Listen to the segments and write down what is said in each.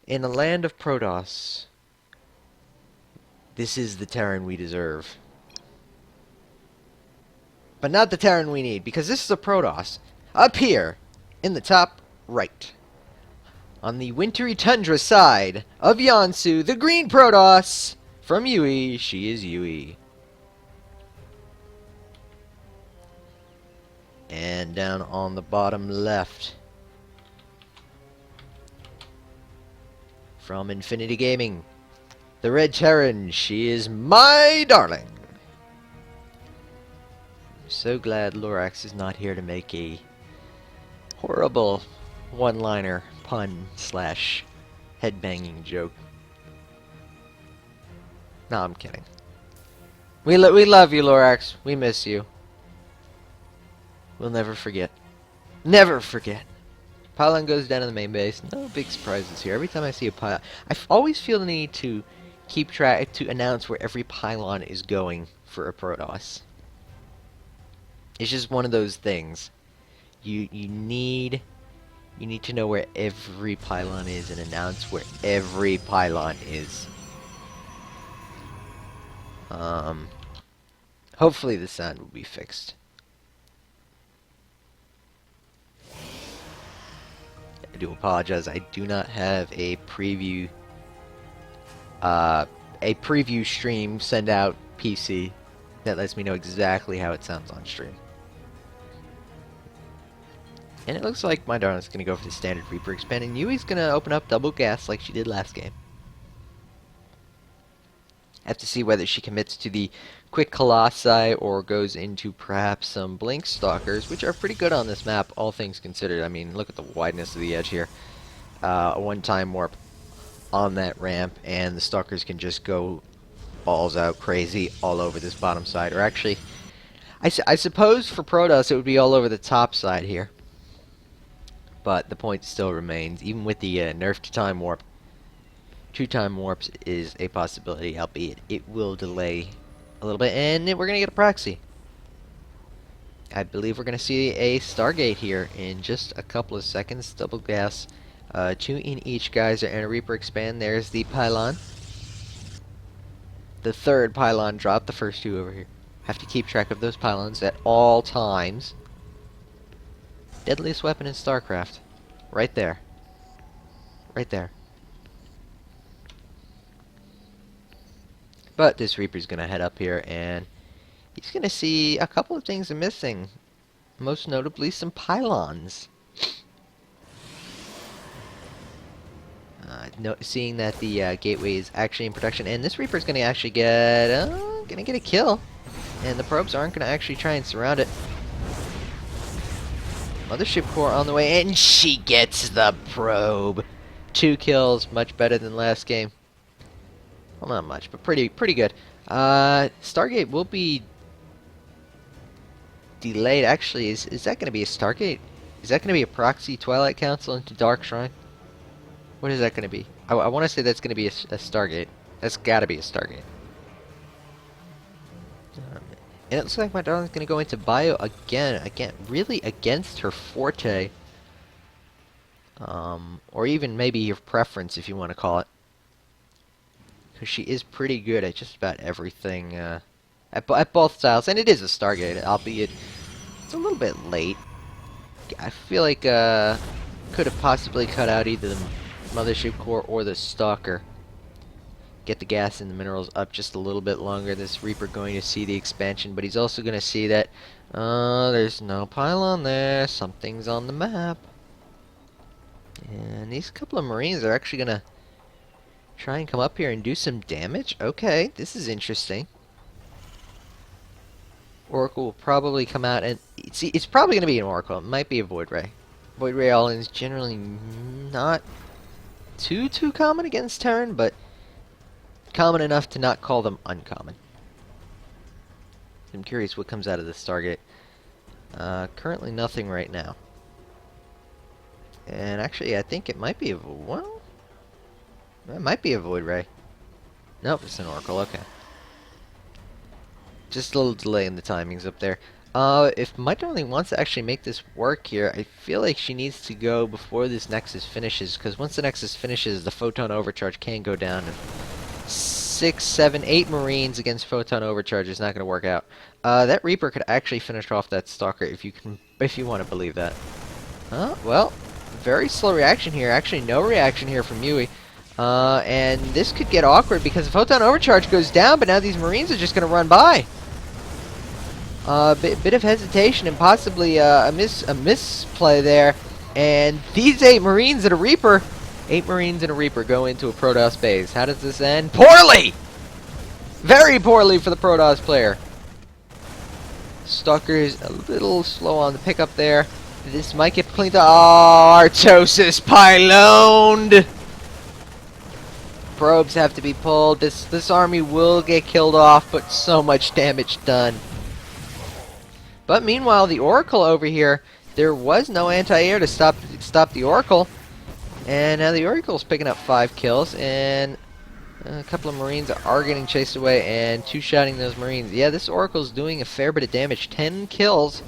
In a land of Protoss, this is the Terran we deserve. But not the Terran we need, because this is a Protoss. Up here, in the top right. On the wintry tundra side of Yonsu, the green Protoss from Yuuie, she is Yuuie. And down on the bottom left, from Infinity Gaming, the red Terran, she is MyDarling. I'm so glad LoTS is not here to make a horrible one-liner pun slash headbanging joke. No, I'm kidding. We love you, LoTS. We miss you. We'll never forget. Never forget. Pylon goes down to the main base. No big surprises here. Every time I see a pylon, always feel the need to keep track, to announce where every pylon is going for a Protoss. It's just one of those things. You need to know where every pylon is and announce where every pylon is. Hopefully the sound will be fixed. I do apologize. I do not have a preview stream send out PC that lets me know exactly how it sounds on stream. And it looks like MyDarling's going to go for the standard Reaper expand, and Yuuie's going to open up double gas like she did last game. Have to see whether she commits to the quick Colossi or goes into perhaps some Blink Stalkers, which are pretty good on this map, all things considered. I mean, look at the wideness of the edge here. A one-time warp on that ramp, and the Stalkers can just go balls out crazy all over this bottom side. Or actually, I suppose for Protoss it would be all over the top side here. But the point still remains, even with the nerf to time warp, 2-time warps is a possibility, albeit it will delay a little bit, and we're going to get a proxy. I believe we're going to see a Stargate here in just a couple of seconds. Double gas, 2 in each geyser, and a Reaper expand. There's the pylon. The third pylon drop, the first 2 over here. Have to keep track of those pylons at all times. Deadliest weapon in StarCraft. Right there. Right there. But this Reaper's going to head up here, and he's going to see a couple of things are missing. Most notably, some pylons. Seeing that the gateway is actually in production, and this Reaper's going to actually get a kill, and the probes aren't going to actually try and surround it. Mothership core on the way, and she gets the probe. 2 kills, much better than last game. Well, not much, but pretty good. Stargate will be delayed. Actually, is that going to be a Stargate? Is that going to be a proxy Twilight Council into Dark Shrine? What is that going to be? I want to say that's going to be a Stargate. That's got to be a Stargate. And it looks like MyDarling's going to go into bio again, really against her forte. Or even maybe your preference, if you want to call it. Because she is pretty good at just about everything, at both styles. And it is a Stargate, albeit it's a little bit late. I feel like, could have possibly cut out either the Mothership core or the Stalker. Get the gas and the minerals up just a little bit longer. This Reaper going to see the expansion, but he's also going to see that there's no pylon there. Something's on the map. And these couple of Marines are actually going to try and come up here and do some damage. Okay, this is interesting. Oracle will probably come out and... See, it's probably going to be an Oracle. It might be a Void Ray. Void Ray all-in is generally not too common against Terran, but common enough to not call them uncommon. I'm curious what comes out of this Stargate. Currently nothing right now. And actually, I think it might be a... Well, it might be a Void Ray. Nope, it's an Oracle, okay. Just a little delay in the timings up there. If MyDarling wants to actually make this work here, I feel like she needs to go before this Nexus finishes, because once the Nexus finishes, the Photon Overcharge can go down. And 6, 7, 8 Marines against Photon Overcharge is not going to work out. That Reaper could actually finish off that Stalker if you want to believe that. Well, very slow reaction here. Actually, no reaction here from Yuuie. And this could get awkward because the Photon Overcharge goes down, but now these Marines are just going to run by. Bit of hesitation and possibly a misplay there. And these 8 Marines and a Reaper, 8 Marines and a Reaper go into a Protoss base. How does this end? Poorly! Very poorly for the Protoss player. Stalker's a little slow on the pickup there. This might get cleaned up. Oh, Artosis pyloned! Probes have to be pulled. This army will get killed off, but so much damage done. But meanwhile, the Oracle over here, there was no anti-air to stop the Oracle. And now the Oracle's picking up 5 kills, and a couple of Marines are getting chased away and two-shotting those Marines. Yeah, this Oracle's doing a fair bit of damage. 10 kills.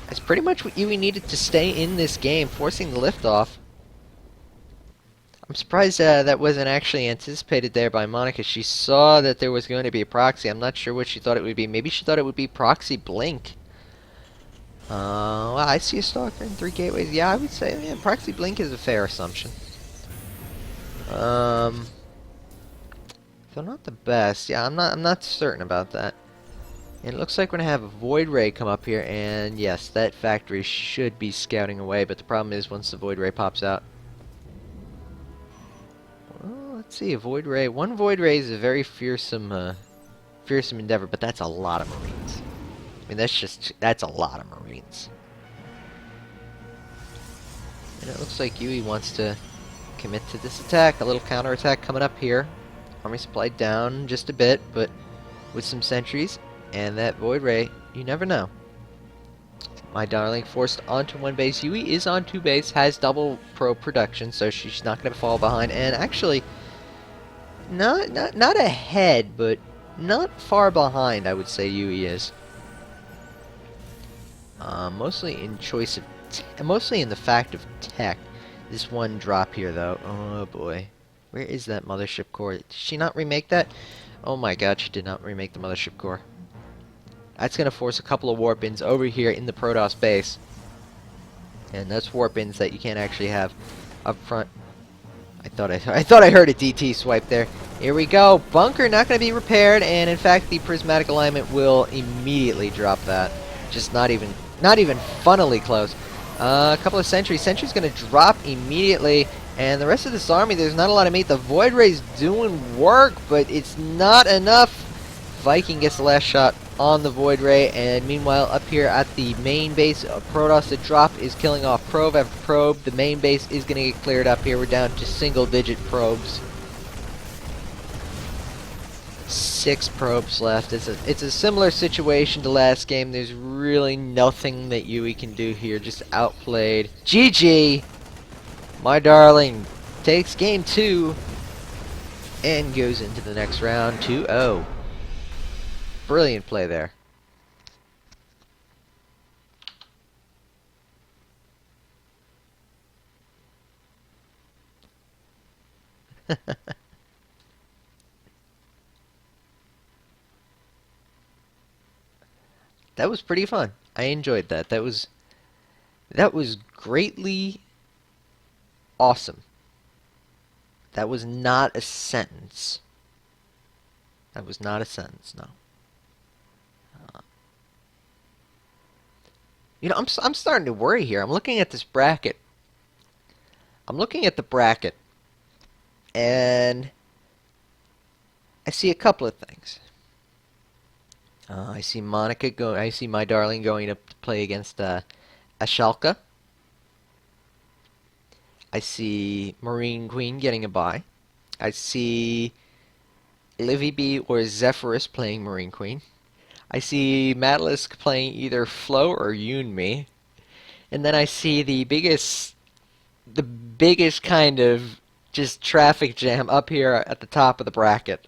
That's pretty much what Yuuie needed to stay in this game, forcing the liftoff. I'm surprised that wasn't actually anticipated there by Monica. She saw that there was going to be a proxy. I'm not sure what she thought it would be. Maybe she thought it would be proxy blink. Well, I see a Stalker in 3 gateways. Yeah, I would say, yeah, proxy blink is a fair assumption. So not the best. Yeah, I'm not certain about that. And it looks like we're gonna have a Void Ray come up here, and yes, that factory should be scouting away. But the problem is, once the Void Ray pops out, well, let's see, a Void Ray. One Void Ray is a very fearsome endeavor, but that's a lot of Marines. I mean, that's a lot of Marines. And it looks like Yuuie wants to commit to this attack. A little counterattack coming up here. Army supply down just a bit, but with some sentries and that Void Ray, you never know. MyDarling forced onto 1 base. Yuuie is on 2 base, has double probe production, so she's not going to fall behind. And actually, not ahead, but not far behind, I would say Yuuie is. Mostly in choice of, mostly in the fact of tech. This one drop here, though. Oh boy, where is that mothership core? Did she not remake that? Oh my God, she did not remake the mothership core. That's gonna force a couple of warp-ins over here in the Protoss base, and that's warp-ins that you can't actually have up front. I thought I heard a DT swipe there. Here we go. Bunker not gonna be repaired, and in fact, the prismatic alignment will immediately drop that. Just not even funnily close. A couple of sentries. Sentry's going to drop immediately. And the rest of this army, there's not a lot of meat. The Void Ray's doing work, but it's not enough. Viking gets the last shot on the Void Ray. And meanwhile, up here at the main base, Protoss, the drop is killing off probe after probe. The main base is going to get cleared up here. We're down to single-digit probes. 6 probes left. It's a similar situation to last game. There's really nothing that Yuuie can do here. Just outplayed. GG! MyDarling takes game 2 and goes into the next round 2-0. Brilliant play there. That was pretty fun. I enjoyed that. That was greatly awesome. That was not a sentence. That was not a sentence, no. You know, I'm starting to worry here. I'm looking at this bracket. I'm looking at the bracket, and I see a couple of things. I see I see MyDarling going to play against Ashalka. I see Marine Queen getting a bye. I see Livy B or Zephyrus playing Marine Queen. I see Madalisk playing either Flo or Yuuie. And then I see the biggest kind of just traffic jam up here at the top of the bracket.